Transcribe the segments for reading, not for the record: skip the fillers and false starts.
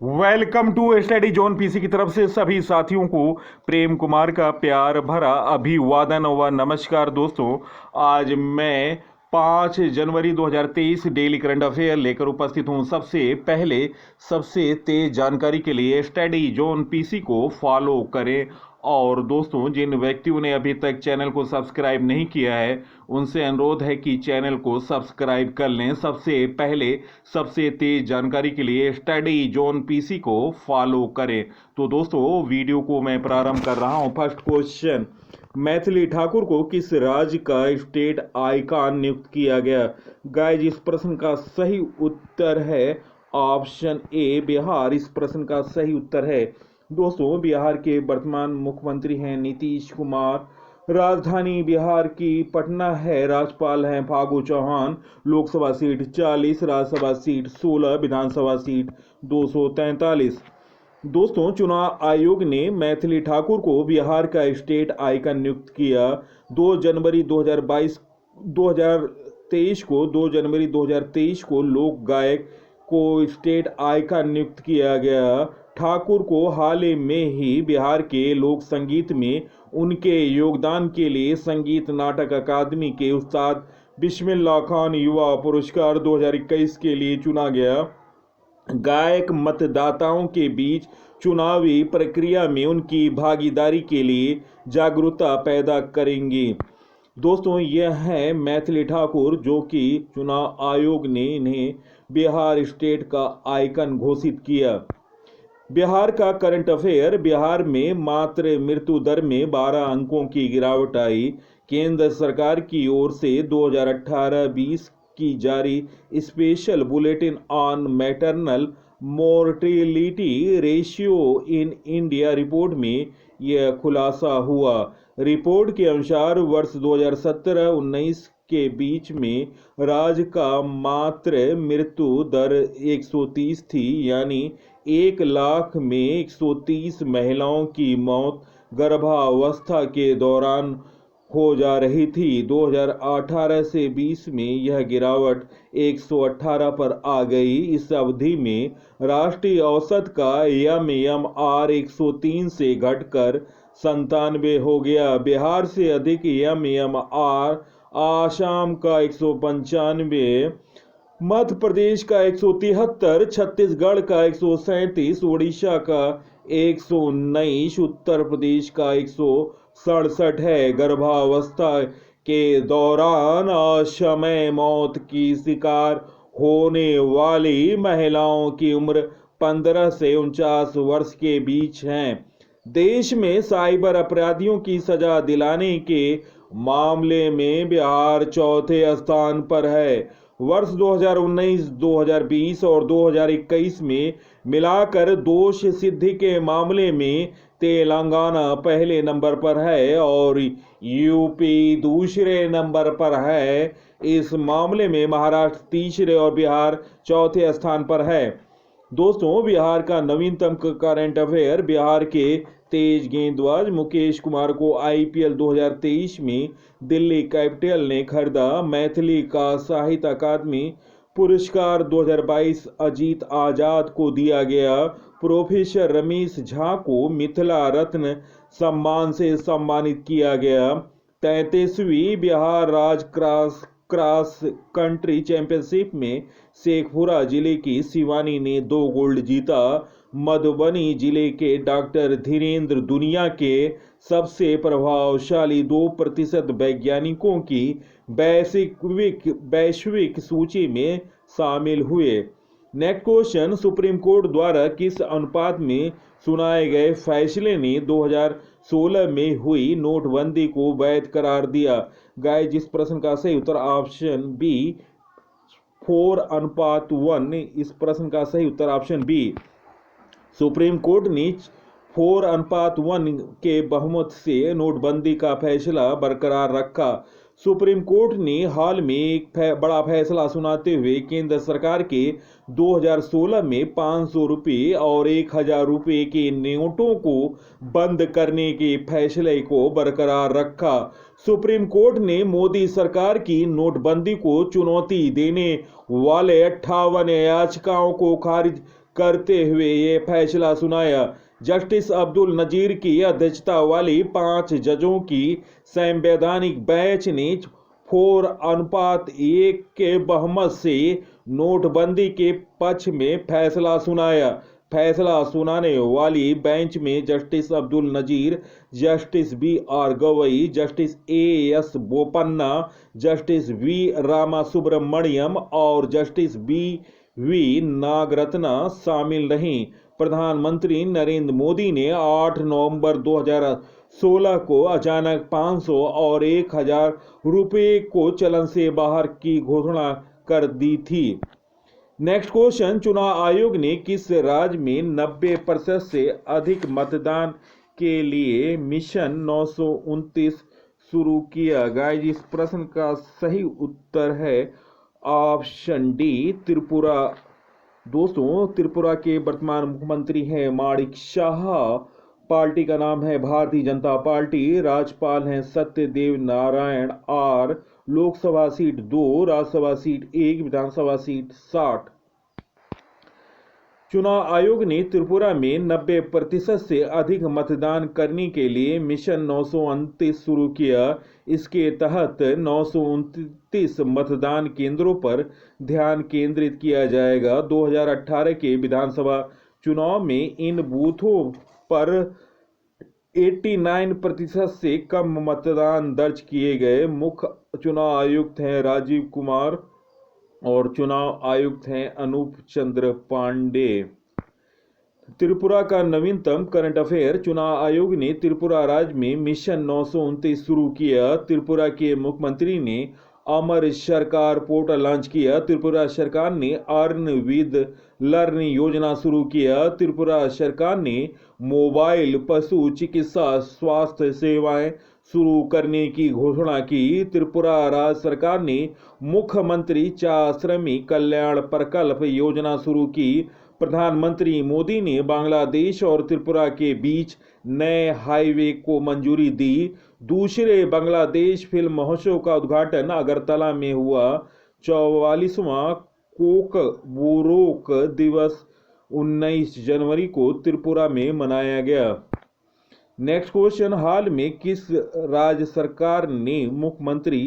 Welcome to study zone PC की तरफ से सभी साथियों को प्रेम कुमार का प्यार भरा अभिवादन व नमस्कार। दोस्तों, आज मैं 5 जनवरी 2023 डेली करंट अफेयर लेकर उपस्थित हूं। सबसे पहले सबसे तेज जानकारी के लिए स्टडी जोन पीसी को फॉलो करें। और दोस्तों, जिन व्यक्तियों ने अभी तक चैनल को सब्सक्राइब नहीं किया है उनसे अनुरोध है कि चैनल को सब्सक्राइब कर लें। सबसे पहले सबसे तेज जानकारी के लिए स्टडी जोन पीसी को फॉलो करें। तो दोस्तों, वीडियो को मैं प्रारंभ कर रहा हूं। फर्स्ट क्वेश्चन, मैथिली ठाकुर को किस राज्य का स्टेट आइकॉन नियुक्त किया गया? गाइज, इस प्रश्न का सही उत्तर है ऑप्शन ए बिहार। इस प्रश्न का सही उत्तर है दोस्तों, बिहार के वर्तमान मुख्यमंत्री हैं नीतीश कुमार। राजधानी बिहार की पटना है। राज्यपाल हैं फागू चौहान। लोकसभा सीट 40, राज्यसभा सीट 16, विधानसभा सीट 243। दोस्तों, चुनाव आयोग ने मैथिली ठाकुर को बिहार का स्टेट आइकन नियुक्त किया। 2 जनवरी 2023 को लोक गायक को स्टेट आइकन नियुक्त किया गया। ठाकुर को हाल ही में ही बिहार के लोक संगीत में उनके योगदान के लिए संगीत नाटक अकादमी के उस्ताद बिस्मिल्लाह खान युवा पुरस्कार 2021 के लिए चुना गया। गायक मतदाताओं के बीच चुनावी प्रक्रिया में उनकी भागीदारी के लिए जागरूकता पैदा करेंगे। दोस्तों, यह है मैथिली ठाकुर जो कि चुनाव आयोग ने इन्हें बिहार स्टेट का आइकन घोषित किया। बिहार का करंट अफेयर, बिहार में मातृ मृत्यु दर में 12 अंकों की गिरावट आई। केंद्र सरकार की ओर से 2018-20 की जारी special bulletin on maternal mortality ratio in India report में यह खुलासा हुआ। रिपोर्ट के अनुसार वर्ष 2017-19 के बीच में राज्य का मातृ मृत्यु दर 130 थी, यानी 1 लाख में 130 महिलाओं की मौत गर्भावस्था के दौरान हो जा रही थी। 2018 से 20 में यह गिरावट 118 पर आ गई। इस अवधि में राष्ट्रीय औसत का MMR 103 से घटकर 97 हो गया। बिहार से अधिक MMR आसाम का 195, मध्य प्रदेश का 173, छत्तीसगढ़ का 137, उड़ीसा का 119, उत्तर प्रदेश का 167 है। गर्भावस्था के दौरान असमय मौत की शिकार होने वाली महिलाओं की उम्र 15 से 49 वर्ष के बीच है। देश में साइबर अपराधियों की सजा दिलाने के मामले में बिहार चौथे स्थान पर है। वर्ष 2019, 2020 और 2021 में मिलाकर दोष सिद्धि के मामले में तेलंगाना पहले नंबर पर है और यूपी दूसरे नंबर पर है। इस मामले में महाराष्ट्र तीसरे और बिहार चौथे स्थान पर है। दोस्तों, बिहार का नवीनतम करंट अफेयर, बिहार के तेज गेंदबाज मुकेश कुमार को IPL 2023 में दिल्ली कैपिटल ने खरीदा। मैथिली का साहित्य अकादमी पुरस्कार 2022 अजीत आजाद को दिया गया। प्रोफेसर रमेश झा को मिथिला रत्न सम्मान से सम्मानित किया गया। 33वीं बिहार राज्य क्रॉस कंट्री चैंपियनशिप में शेखपुरा जिले की शिवानी ने 2 गोल्ड जीता। मधुबनी जिले के डॉक्टर धीरेन्द्र दुनिया के सबसे प्रभावशाली 2% वैज्ञानिकों की वैश्विक सूची में शामिल हुए। नेक्स्ट क्वेश्चन, सुप्रीम कोर्ट द्वारा किस अनुपात में सुनाए गए फैसले ने 2016 में हुई नोटबंदी को वैध करार दिया? गाइस, इस प्रश्न का सही उत्तर ऑप्शन बी 4:1। इस प्रश्न का सही उत्तर ऑप्शन बी। सुप्रीम कोर्ट ने 4:1 के बहुमत से नोटबंदी का फैसला बरकरार रखा। सुप्रीम कोर्ट ने हाल में एक बड़ा फैसला सुनाते हुए केंद्र सरकार के 2016 में 500 रुपये और 1000 रुपये के नोटों को बंद करने के फैसले को बरकरार रखा। सुप्रीम कोर्ट ने मोदी सरकार की नोटबंदी को चुनौती देने वाले 58 याचिकाओं को खारिज करते हुए ये फैसला सुनाया। जस्टिस अब्दुल नजीर की अध्यक्षता वाली 5 जजों की संवैधानिक बेंच ने 4:1 के बहुमत से नोटबंदी के पक्ष में फैसला सुनाया। फैसला सुनाने वाली बेंच में justice Abdul Nazeer, justice BR Gavai, justice AS Bopanna, justice V Ramasubramanian और जस्टिस BV नागरत्ना शामिल रहीं। प्रधानमंत्री नरेंद्र मोदी ने 8 नवंबर 2016 को अचानक 500 और 1000 रुपये को चलन से बाहर की घोषणा कर दी थी। नेक्स्ट क्वेश्चन, चुनाव आयोग ने किस राज्य में 90% से अधिक मतदान के लिए मिशन 929 शुरू किया? गाइस, इस प्रश्न का सही उत्तर है ऑप्शन डी, त्रिपुरा। दोस्तों, त्रिपुरा के वर्तमान मुख्यमंत्री हैं माणिक शाह। पार्टी का नाम है भारतीय जनता पार्टी। राज्यपाल हैं Satyadev Narayan R. Lok Sabha seat 2, Rajya Sabha seat 1, Vidhan Sabha seat 60। चुनाव आयोग ने त्रिपुरा में 90% से अधिक मतदान करने के लिए मिशन 929 शुरू किया। इसके तहत 929 मतदान केंद्रों पर ध्यान केंद्रित किया जाएगा। 2018 के विधानसभा चुनाव में इन बूथों पर 89% से कम मतदान दर्ज किए गए। मुख्य चुनाव आयुक्त हैं राजीव कुमार और चुनाव आयुक्त हैं अनूप चंद्र पांडे। त्रिपुरा का नवीनतम करंट अफेयर, चुनाव आयोग ने त्रिपुरा राज्य में मिशन 929 शुरू किया। त्रिपुरा के मुख्यमंत्री ने अमर सरकार पोर्टल लॉन्च किया। त्रिपुरा सरकार ने अर्न विद लर्न योजना शुरू किया। त्रिपुरा सरकार ने मोबाइल पशु चिकित्सा स्वास्थ्य सेवाएं शुरू करने की घोषणा की। त्रिपुरा राज्य सरकार ने मुख्यमंत्री श्रमिक कल्याण प्रकल्प योजना शुरू की। प्रधानमंत्री मोदी ने बांग्लादेश और त्रिपुरा के बीच नए हाईवे को मंजूरी दी। दूसरे बांग्लादेश फिल्म महोत्सव का उद्घाटन अगरतला में हुआ। 44वां कोकबोरोक दिवस 19 जनवरी को त्रिपुरा में मनाया गया। नेक्स्ट क्वेश्चन, हाल में किस राज्य सरकार ने मुख्यमंत्री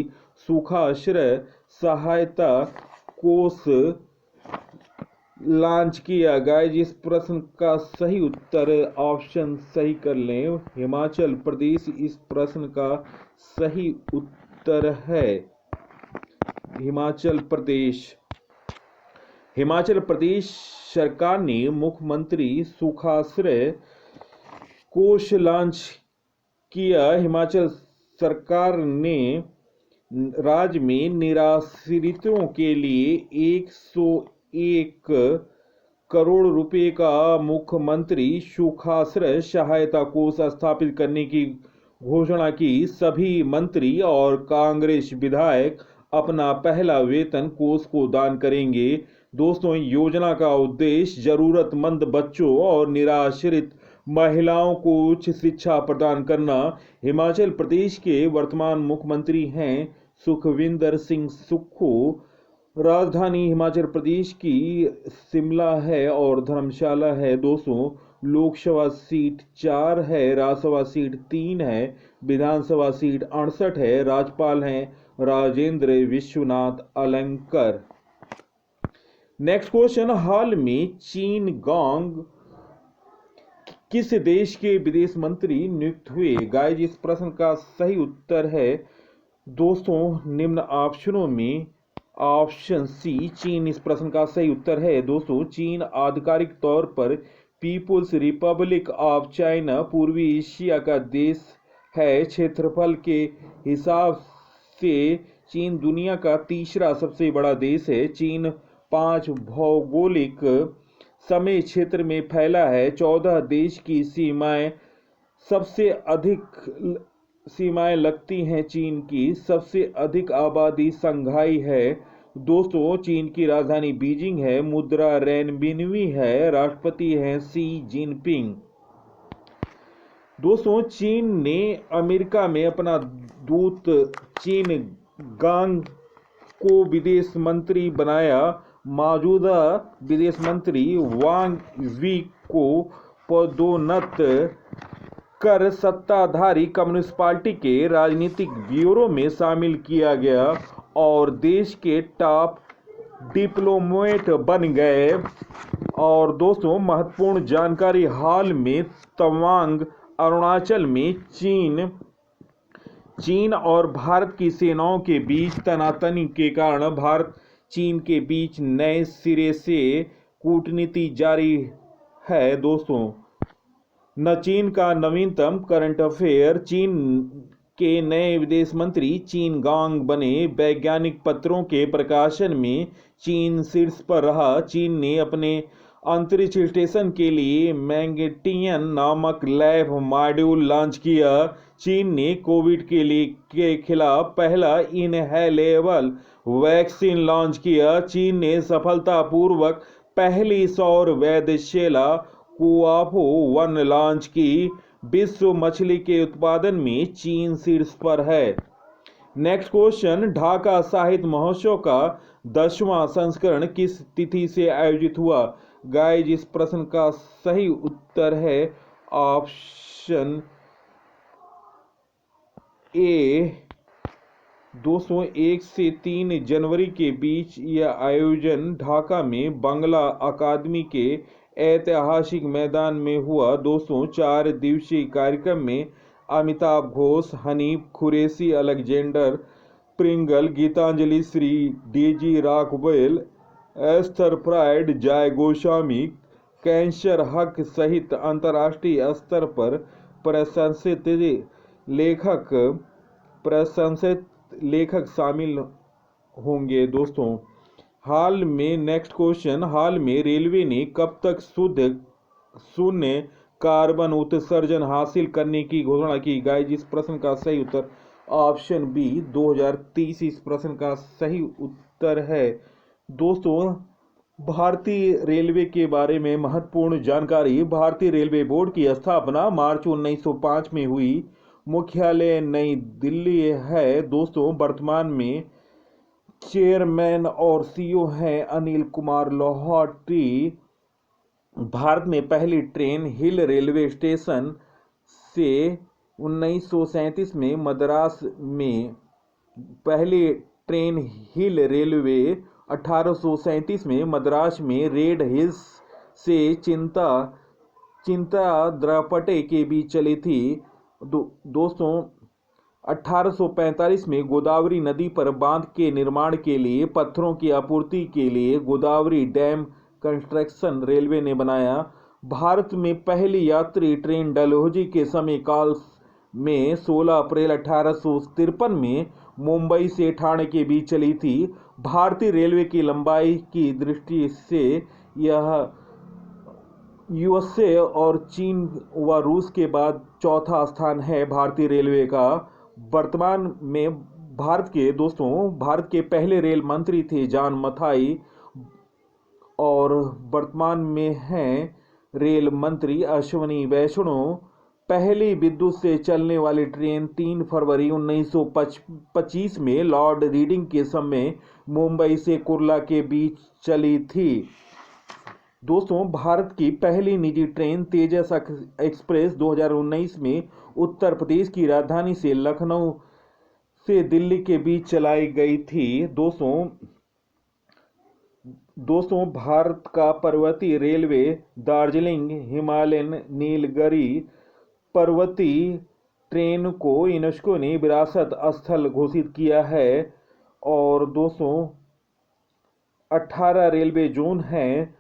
सूखाश्रय सहायता कोष लॉन्च किया? गाइस, इस प्रश्न का सही उत्तर ऑप्शन सही कर लें, हिमाचल प्रदेश इस प्रश्न का सही उत्तर है। हिमाचल प्रदेश सरकार ने मुख्यमंत्री सूखाश्रय कोष लॉन्च किया। हिमाचल सरकार ने राज्य में निराश्रितों के लिए 101 करोड़ रुपए का मुख्यमंत्री सूखाश्रय सहायता कोष स्थापित करने की घोषणा की। सभी मंत्री और कांग्रेस विधायक अपना पहला वेतन कोष को दान करेंगे। दोस्तों, योजना का उद्देश्य जरूरतमंद बच्चों और निराश्रित महिलाओं को उच्च शिक्षा प्रदान करना। हिमाचल प्रदेश के वर्तमान मुख्यमंत्री हैं सुखविंदर सिंह सुक्खू। राजधानी हिमाचल प्रदेश की शिमला है और धर्मशाला है। दोस्तों, लोकसभा सीट 4 है, राज्यसभा सीट 3 है, विधानसभा सीट 68 है। राज्यपाल हैं राजेंद्र विश्वनाथ अलंकर। नेक्स्ट क्वेश्चन, हाल में चीन गांग किस देश के विदेश मंत्री नियुक्त हुए? गाइस, इस प्रश्न का सही उत्तर है दोस्तों निम्न ऑप्शनों में ऑप्शन सी, चीन इस प्रश्न का सही उत्तर है। दोस्तों, चीन आधिकारिक तौर पर पीपुल्स रिपब्लिक ऑफ चाइना पूर्वी एशिया का देश है। क्षेत्रफल के हिसाब से चीन दुनिया का तीसरा सबसे बड़ा देश है। चीन 5 भौगोलिक समय क्षेत्र में फैला है। 14 देश की सबसे अधिक सीमाएं लगती हैं। चीन की सबसे अधिक आबादी संघाई है। दोस्तों, चीन की राजधानी बीजिंग है। मुद्रा रेनबिन्वी है। राष्ट्रपति हैं शी जिनपिंग। दोस्तों, चीन ने अमेरिका में अपना दूत चीन गांग को विदेश मंत्री बनाया। मौजूदा विदेश मंत्री वांग वी को पदोन्नत कर सत्ताधारी कम्युनिस्ट पार्टी के राजनीतिक ब्यूरो में शामिल किया गया और देश के टॉप डिप्लोमेट बन गए। और दोस्तों, महत्वपूर्ण जानकारी, हाल में तवांग अरुणाचल में चीन और भारत की सेनाओं के बीच तनातनी के कारण भारत चीन के बीच नए सिरे से कूटनीति जारी है। दोस्तों, न चीन का नवीनतम करंट अफेयर, चीन के नए विदेश मंत्री चीन गांग बने। वैज्ञानिक पत्रों के प्रकाशन में चीन शीर्ष पर रहा। चीन ने अपने अंतरिक्ष स्टेशन के लिए मैंगेटियन नामक लैब मॉड्यूल लॉन्च किया। चीन ने कोविड के खिलाफ पहला इनहेलेबल वैक्सीन लॉन्च किया। चीन ने सफलतापूर्वक पहली सौर वेधशाला कुआपो 1 लॉन्च की। विश्व मछली के उत्पादन में चीन शीर्ष पर है। नेक्स्ट क्वेश्चन, ढाका साहित्य महोत्सव का 10वां संस्करण किस तिथि से आयोजित हुआ? गाइस, इस प्रश्न का सही उत्तर है ऑप्शन ए। दोस्तों, 1 से 3 जनवरी के बीच यह आयोजन ढाका में बांग्ला अकादमी के ऐतिहासिक मैदान में हुआ। दोस्तों, 4 दिवसीय कार्यक्रम में Amitabh Ghosh, Hanif Qureshi, Alexander Pringle, Geetanjali Shree, Daisy Rockwell, Esther Pride, Jay Goswami, cancer हक सहित अंतर्राष्ट्रीय स्तर पर प्रशंसित लेखक शामिल होंगे। दोस्तों, हाल में नेक्स्ट क्वेश्चन, हाल में रेलवे ने कब तक शून्य कार्बन उत्सर्जन हासिल करने की घोषणा की? गाइस, इस प्रश्न का सही उत्तर ऑप्शन बी 2030 इस प्रश्न का सही उत्तर है। दोस्तों, भारतीय रेलवे के बारे में महत्वपूर्ण जानकारी, भारतीय रेलवे बोर्ड की स्थापना मार्च 1905 में हुई। मुख्यालय नई दिल्ली है। दोस्तों, वर्तमान में चेयरमैन और सीईओ हैं अनिल कुमार लोहाटी। भारत में पहली ट्रेन हिल रेलवे स्टेशन से 1937 में मद्रास में, पहली ट्रेन हिल रेलवे 1837 में मद्रास में रेड हिल्स से चिंताद्रपटे के बीच चली थी। दोस्तों, 1845 में गोदावरी नदी पर बांध के निर्माण के लिए पत्थरों की आपूर्ति के लिए गोदावरी डैम कंस्ट्रक्शन रेलवे ने बनाया। भारत में पहली यात्री ट्रेन डलहौजी के समय काल में 16 अप्रैल 1853 में मुंबई से ठाणे के बीच चली थी। भारतीय रेलवे की लंबाई की दृष्टि से यह यूएसए और चीन व रूस के बाद चौथा स्थान है भारतीय रेलवे का। वर्तमान में भारत के पहले रेल मंत्री थे जॉन मथाई और वर्तमान में हैं रेल मंत्री अश्विनी वैष्णव। पहली विद्युत से चलने वाली ट्रेन 3 फरवरी 1925 में लॉर्ड रीडिंग के समय मुंबई से कुर्ला के बीच चली थी। दोस्तों, भारत की पहली निजी ट्रेन तेजस एक्सप्रेस 2019 में उत्तर प्रदेश की राजधानी से लखनऊ से दिल्ली के बीच चलाई गई थी। दोस्तों, भारत का पर्वतीय रेलवे दार्जिलिंग हिमालयन नीलगिरी पर्वतीय ट्रेन को यूनेस्को ने विरासत स्थल घोषित किया है। और दोस्तों, 18 रेलवे जोन हैं।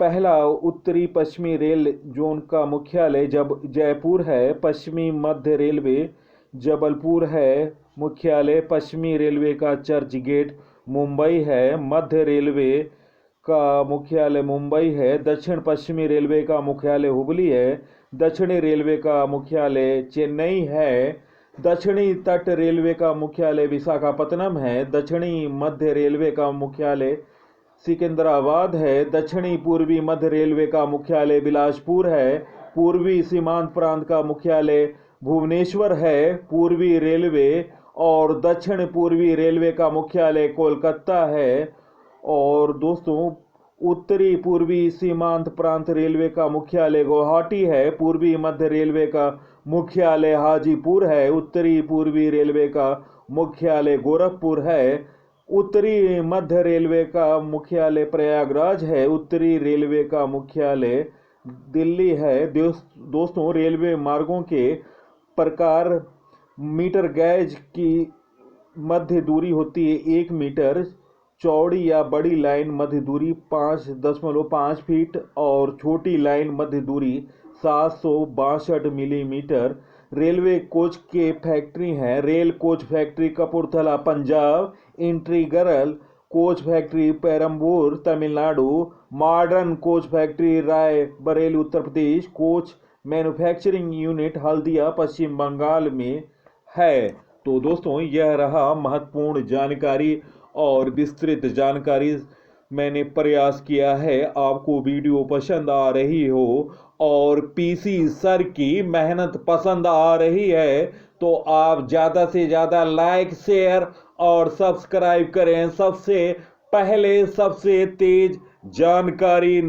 पहला उत्तरी पश्चिमी रेल जोन का मुख्यालय जयपुर है। पश्चिमी मध्य रेलवे जबलपुर है मुख्यालय। पश्चिमी रेलवे का चर्च गेट मुंबई है। मध्य रेलवे का मुख्यालय मुंबई है। दक्षिण पश्चिमी रेलवे का मुख्यालय हुबली है। दक्षिणी रेलवे का मुख्यालय चेन्नई है। दक्षिणी तट रेलवे का मुख्यालय विशाखापत्तनम है। दक्षिणी मध्य रेलवे का मुख्यालय सिकंदराबाद है। दक्षिणी पूर्वी मध्य रेलवे का मुख्यालय बिलासपुर है। पूर्वी सीमांत प्रांत का मुख्यालय भुवनेश्वर है। पूर्वी रेलवे और दक्षिण पूर्वी रेलवे का मुख्यालय कोलकाता है। और दोस्तों उत्तरी पूर्वी सीमांत प्रांत रेलवे का मुख्यालय गुवाहाटी है। पूर्वी मध्य रेलवे का मुख्यालय हाजीपुर है। उत्तरी पूर्वी रेलवे का मुख्यालय गोरखपुर है। उत्तरी मध्य रेलवे का मुख्यालय प्रयागराज है। उत्तरी रेलवे का मुख्यालय दिल्ली है। दोस्तों रेलवे मार्गों के प्रकार मीटर गैज की मध्य दूरी होती है 1 मीटर, चौड़ी या बड़ी लाइन मध्य दूरी 5.5 फीट और छोटी लाइन मध्य दूरी 762 मिलीमीटर। रेलवे कोच के फैक्ट्री हैं। Rail coach factory Kapurthala Punjab, integral coach factory Perambur Tamil Nadu, modern coach factory Rae Bareli Uttar Pradesh, coach manufacturing unit Haldia Paschim Bengal में है। तो दोस्तों यह रहा महत्वपूर्ण जानकारी और विस्तृत जानकारी मैंने प्रयास किया है। आपको वीडियो पसंद आ रही हो और पीसी सर की मेहनत पसंद आ रही है तो आप ज़्यादा से ज़्यादा लाइक, शेयर और सब्सक्राइब करें। सबसे पहले सबसे तेज जानकारी,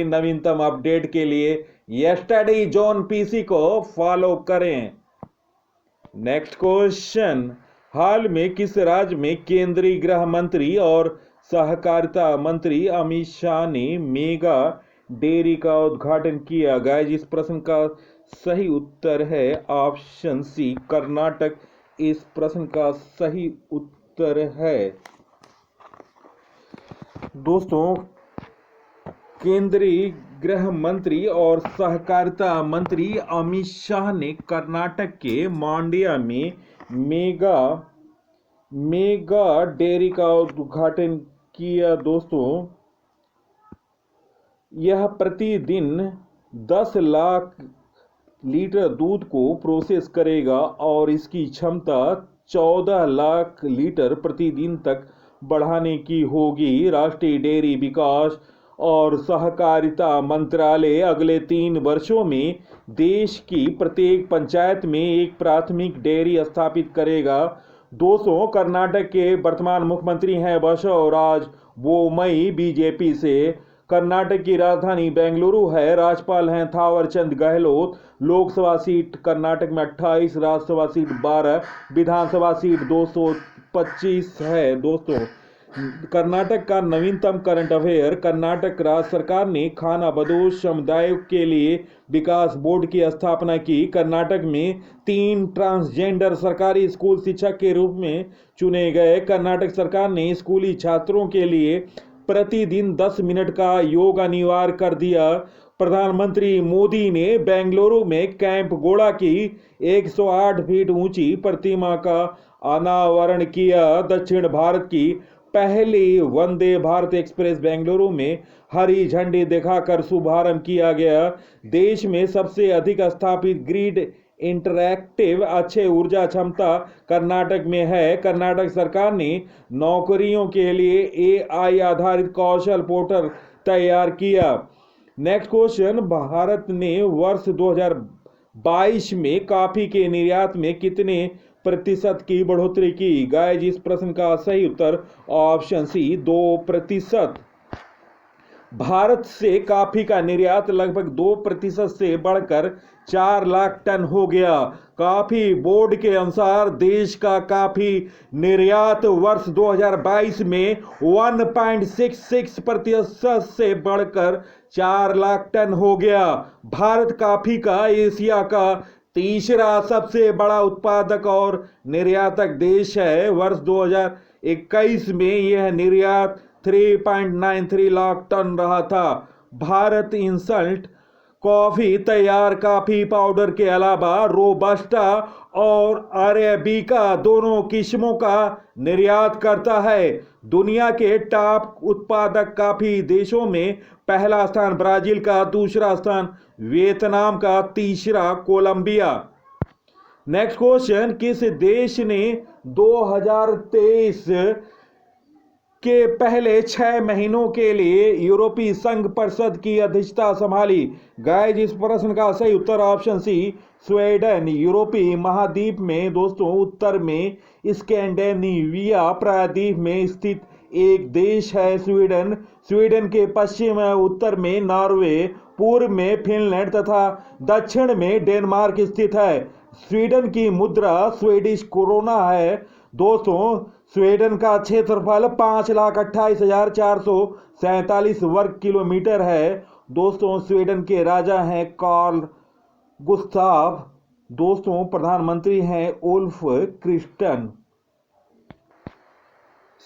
नवीनतम अपडेट के लिए स्टडी जोन पीसी को फॉलो करें। नेक्स्ट क्वेश्चन, हाल में किस राज्य में केंद्रीय गृह मंत्री और सहकारिता मंत्री अमित शाह ने मेगा डेयरी का उद्घाटन किया? गाइस इस प्रश्न का सही उत्तर है ऑप्शन सी कर्नाटक। इस प्रश्न का सही उत्तर है। दोस्तों केंद्रीय गृह मंत्री और सहकारिता मंत्री अमित शाह ने कर्नाटक के मांड्या में मेगा डेयरी का उद्घाटन किया। दोस्तों यह प्रतिदिन 10 लाख लीटर दूध को प्रोसेस करेगा और इसकी क्षमता 14 लाख लीटर प्रतिदिन तक बढ़ाने की होगी। राष्ट्रीय डेयरी विकास और सहकारिता मंत्रालय अगले 3 वर्षों में देश की प्रत्येक पंचायत में एक प्राथमिक डेयरी स्थापित करेगा। दोस्तों कर्नाटक के वर्तमान मुख्यमंत्री हैं बसवराज बोम्मई बीजेपी से। कर्नाटक की राजधानी बेंगलुरु है। राज्यपाल हैं थावरचंद गहलोत। लोकसभा सीट कर्नाटक में 28, राज्यसभा सीट 12, विधानसभा सीट 225 है। दोस्तों कर्नाटक का नवीनतम करंट अफेयर, कर्नाटक राज्य सरकार ने खाना बदोश समुदायों के लिए विकास बोर्ड की स्थापना की। कर्नाटक में 3 ट्रांसजेंडर सरकारी स्कूल शिक्षक के रूप में चुने गए। कर्नाटक सरकार ने स्कूली छात्रों के लिए प्रतिदिन 10 मिनट का योग अनिवार्य कर दिया। प्रधानमंत्री मोदी ने बेंगलुरु में कैंप गौड़ा की 108 फीट ऊंची प्रतिमा का अनावरण किया। दक्षिण भारत की पहली वंदे भारत एक्सप्रेस बेंगलुरु में हरी झंडी दिखाकर शुभारंभ किया गया। देश में सबसे अधिक स्थापित ग्रिड इंटरएक्टिव अक्षय ऊर्जा क्षमता कर्नाटक में है। कर्नाटक सरकार ने नौकरियों के लिए AI आधारित कौशल पोर्टल तैयार किया। नेक्स्ट क्वेश्चन, भारत ने वर्ष 2022 में कॉफी के निर्यात में कितने प्रतिशत की बढ़ोतरी की? गाइस इस प्रश्न का सही उत्तर ऑप्शन सी 2%। भारत से कॉफी का निर्यात लगभग 2% से बढ़कर 4 लाख टन हो गया। कॉफी बोर्ड के अनुसार देश का कॉफी निर्यात वर्ष 2022 में 1.66% से बढ़कर 4 लाख टन हो गया। भारत कॉफी का एशिया का तीसरा सबसे बड़ा उत्पादक और निर्यातक देश है। वर्ष 2021 में यह निर्यात 3.93 लाख टन रहा था। भारत इंस्टेंट कॉफी, तैयार कॉफी पाउडर के अलावा रोबस्टा और अरेबिका दोनों किस्मों का निर्यात करता है। दुनिया के टॉप उत्पादक कॉफी देशों में पहला स्थान ब्राजील का, दूसरा स्थान वियतनाम का, तीसरा कोलंबिया। नेक्स्ट क्वेश्चन, किस देश ने 2023 के पहले 6 महीनों के लिए यूरोपीय संघ परिषद की अध्यक्षता संभाली? गाइस इस प्रश्न का सही उत्तर ऑप्शन सी स्वीडन। यूरोपीय महाद्वीप में दोस्तों उत्तर में स्कैंडिनेविया प्रायद्वीप में स्थित एक देश है स्वीडन। स्वीडन के पश्चिम व उत्तर में नॉर्वे, पूर्व में फिनलैंड तथा दक्षिण में डेनमार्क स्थित है। स्वीडन की मुद्रा स्वीडिश कोरोना है। दोस्तों, स्वीडन का क्षेत्रफल 5,28,447 वर्ग किलोमीटर है। दोस्तों, स्वीडन के राजा हैं कार्ल गुस्ताव। दोस्तों, प्रधानमंत्री हैं उल्फ क्रिस्टन।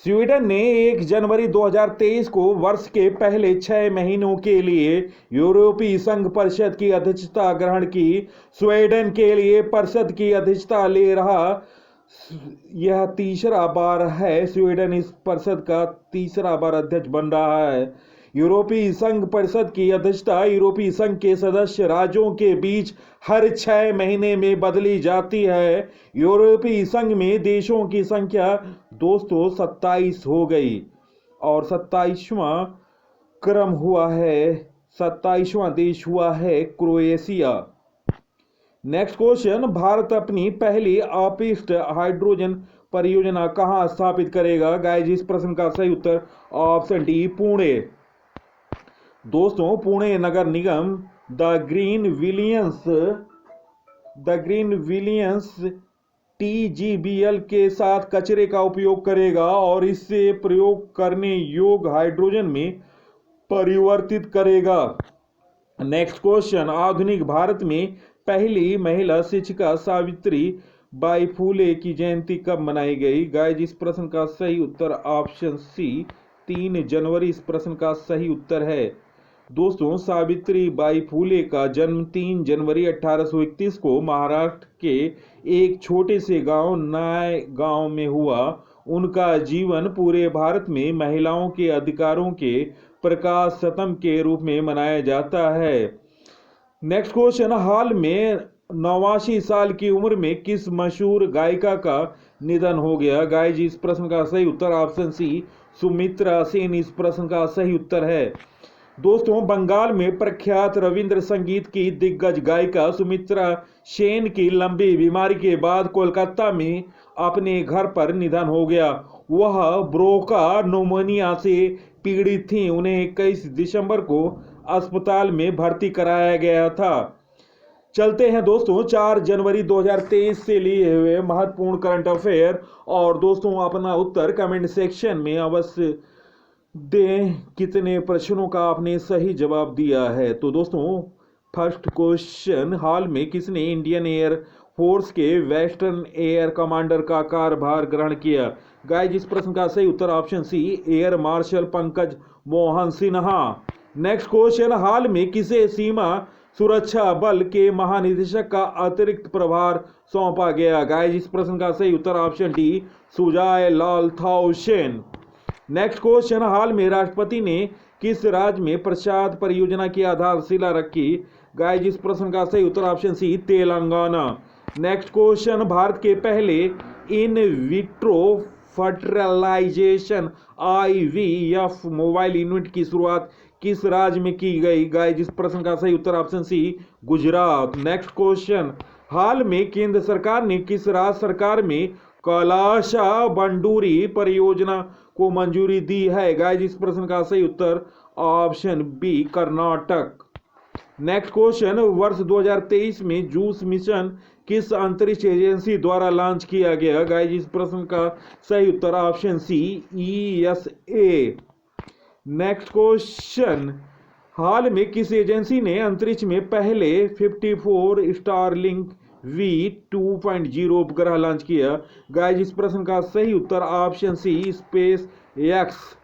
स्वीडन ने 1 जनवरी 2023 को वर्ष के पहले 6 महीनों के लिए यूरोपीय संघ परिषद की अध्यक्षता ग्रहण की। स्वीडन के लिए परिषद की अध्यक्षता ले रहा यह तीसरा बार है। स्वीडन इस परिषद का तीसरा बार अध्यक्ष बन रहा है। यूरोपीय संघ परिषद की अध्यक्षता यूरोपीय संघ के सदस्य राज्यों के बीच हर 6 महीने में बदली जाती है। यूरोपीय संघ में देशों की संख्या दोस्तों 27 हो गई और 27वां देश हुआ है क्रोएशिया। नेक्स्ट क्वेश्चन, भारत अपनी पहली अपशिष्ट हाइड्रोजन परियोजना कहां स्थापित करेगा? गाइस, इस प्रश्न का सही उत्तर ऑप्शन डी, पुणे। दोस्तों, पुणे नगर निगम द ग्रीन विलियंस TGBL के साथ कचरे का उपयोग करेगा और इससे प्रयोग करने योग्य हाइड्रोजन में परिवर्तित करेगा। नेक्स्ट क्वेश्चन, आधुनिक भारत में पहली महिला शिक्षिका सावित्री बाई फुले की जयंती कब मनाई गई? गाइस, इस प्रश्न का सही उत्तर ऑप्शन सी, 3 जनवरी इस प्रश्न का सही उत्तर है। दोस्तों, सावित्री बाई फुले का जन्म 3 जनवरी 1831 को महाराष्ट्र के एक छोटे से गांव नायगांव में हुआ। उनका जीवन पूरे भारत में महिलाओं के अधिकारों के प्रकाश स्तंभ के रूप में मनाया जाता है। नेक्स्ट क्वेश्चन, हाल में 89 साल की उम्र में किस मशहूर गायिका का निधन हो गया? गाइस, इस प्रश्न का सही उत्तर ऑप्शन सी, सुमित्रा सेन इस प्रश्न का सही उत्तर है। दोस्तों, बंगाल में प्रख्यात रविंद्र संगीत की दिग्गज गायिका सुमित्रा सेन की लंबी बीमारी के बाद कोलकाता में अपने घर पर निधन हो गया। वह ब्रोका न्यूमोनिया से पीड़ित थीं। उन्हें 21 दिसंबर को अस्पताल में भर्ती कराया गया था। चलते हैं दोस्तों 4 जनवरी 2023 से लिए हुए महत्वपूर्ण करंट अफेयर। और दोस्तों, अपना उत्तर कमेंट सेक्शन में अवश्य दें कितने प्रश्नों का आपने सही जवाब दिया है। तो दोस्तों, फर्स्ट क्वेश्चन, हाल में किसने इंडियन एयर फोर्स के वेस्टर्न एयर कमांडर का कार्यभार ग्रहण किया? गाइस, इस प्रश्न का सही उत्तर option C, air marshal Pankaj Mohan Sinha. Next question, हाल में किसे सीमा सुरक्षा बल के महानिदेशक का अतिरिक्त प्रभार सौंपा गया? गाइस, इस प्रश्न का सही उत्तर ऑप्शन डी, सुजाय लाल थाउसेन। नेक्स्ट क्वेश्चन, हाल में राष्ट्रपति ने किस राज्य में प्रसाद परियोजना की आधारशिला रखी? गाइस, इस प्रश्न का सही उत्तर option C, Telangana. Next question, Bharat के पहले in vitro fertilization IVF mobile unit की शुरुआत किस राज्य में की गई? गाइस, इस प्रश्न का सही उत्तर option C, Gujarat. Next question, हाल में केंद्र सरकार ने किस राज्य सरकार में कलाशा बंडूरी परियोजना को मंजूरी दी है? गाइस, इस प्रश्न का सही उत्तर option B, Karnataka. Next question, वर्ष 2023 में जूस मिशन किस अंतरिक्ष एजेंसी द्वारा लॉन्च किया गया? गाइस, इस प्रश्न का सही उत्तर option C, ESA। Next question, हाल में किस एजेंसी ने अंतरिक्ष में पहले 54 स्टारलिंक V 2.0 उपग्रह लॉन्च किया? गाइस, इस प्रश्न का सही उत्तर option C, SpaceX.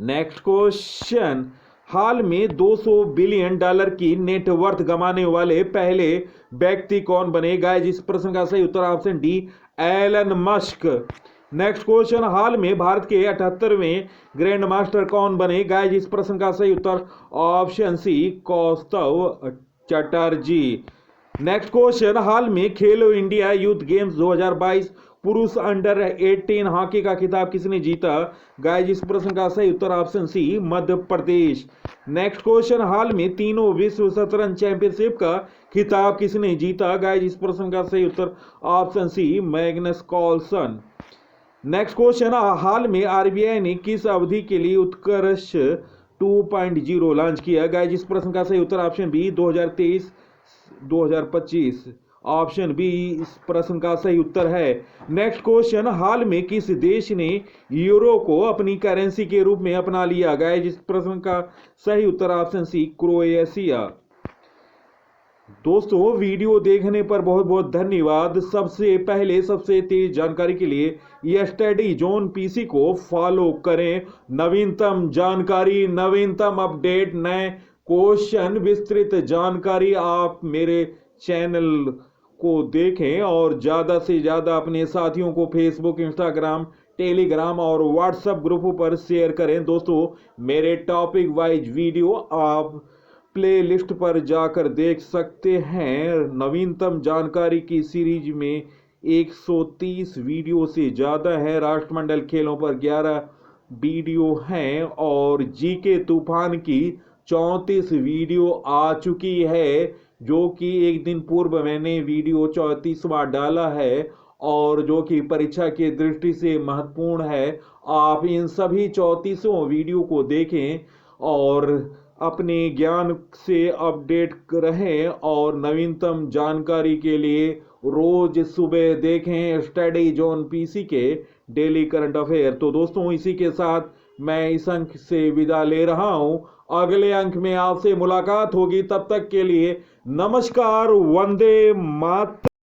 Next question, हाल में $200 बिलियन की नेटवर्थ गंवाने वाले पहले व्यक्ति कौन बने? गाइस, इस प्रश्न का सही उत्तर option D, Elon Musk. Next question, हाल में भारत के 78वें ग्रैंड मास्टर कौन बने? गाइस, इस प्रश्न का सही उत्तर option C, Kaustav Chatterjee. Next question, हाल में खेलो इंडिया यूथ गेम्स 2022 पुरुष अंडर 18 हॉकी का खिताब किसने जीता? गाइस, इस प्रश्न का सही उत्तर ऑप्शन सी, मध्य प्रदेश। नेक्स्ट क्वेश्चन, हाल में तीनों विश्व शतरंज चैंपियनशिप का खिताब किसने जीता? गाइस, इस प्रश्न का सही उत्तर option C, Magnus Carlsen. Next question, हाल में आरबीआई ने किस अवधि के लिए उत्कर्ष 2.0 लॉन्च किया गया? जिस प्रश्न का सही उत्तर ऑप्शन बी 2023 2025, ऑप्शन बी इस प्रश्न का सही उत्तर है। नेक्स्ट क्वेश्चन, हाल में किस देश ने यूरो को अपनी करेंसी के रूप में अपना लिया गया? जिस प्रश्न का सही उत्तर ऑप्शन सी क्रोएशिया। दोस्तों वीडियो देखने पर बहुत बहुत धन्यवाद। सबसे पहले सबसे तेज जानकारी के लिए ये स्टडी जोन पीसी को फॉलो करें। नवीनतम जानकारी, नवीनतम अपडेट, नए क्वेश्चन, विस्तृत जानकारी आप मेरे चैनल को देखें और ज़्यादा से ज़्यादा अपने साथियों को फेसबुक, इंस्टाग्राम, टेलीग्राम और व्हाट्सएप ग्रुपों पर शेयर करें। दोस्तों मेरे टॉपिक वाइज वीडियो आप प्ले लिस्ट पर जाकर देख सकते हैं। नवीनतम जानकारी की सीरीज में 130 वीडियो से ज़्यादा है। राष्ट्रमंडल खेलों पर 11 वीडियो हैं और जीके तूफान की 34 वीडियो आ चुकी है, जो कि एक दिन पूर्व मैंने वीडियो 34वां डाला है और जो कि परीक्षा की दृष्टि से महत्वपूर्ण है। आप इन सभी 34 वीडियो को देखें और अपने ज्ञान से अपडेट रहें और नवीनतम जानकारी के लिए रोज सुबह देखें स्टडी जोन पीसी के डेली करंट अफेयर। तो दोस्तों इसी के साथ मैं इस अंक से विदा ले रहा हूं। अगले अंक में आपसे मुलाकात होगी, तब तक के लिए नमस्कार, वंदे मातरम।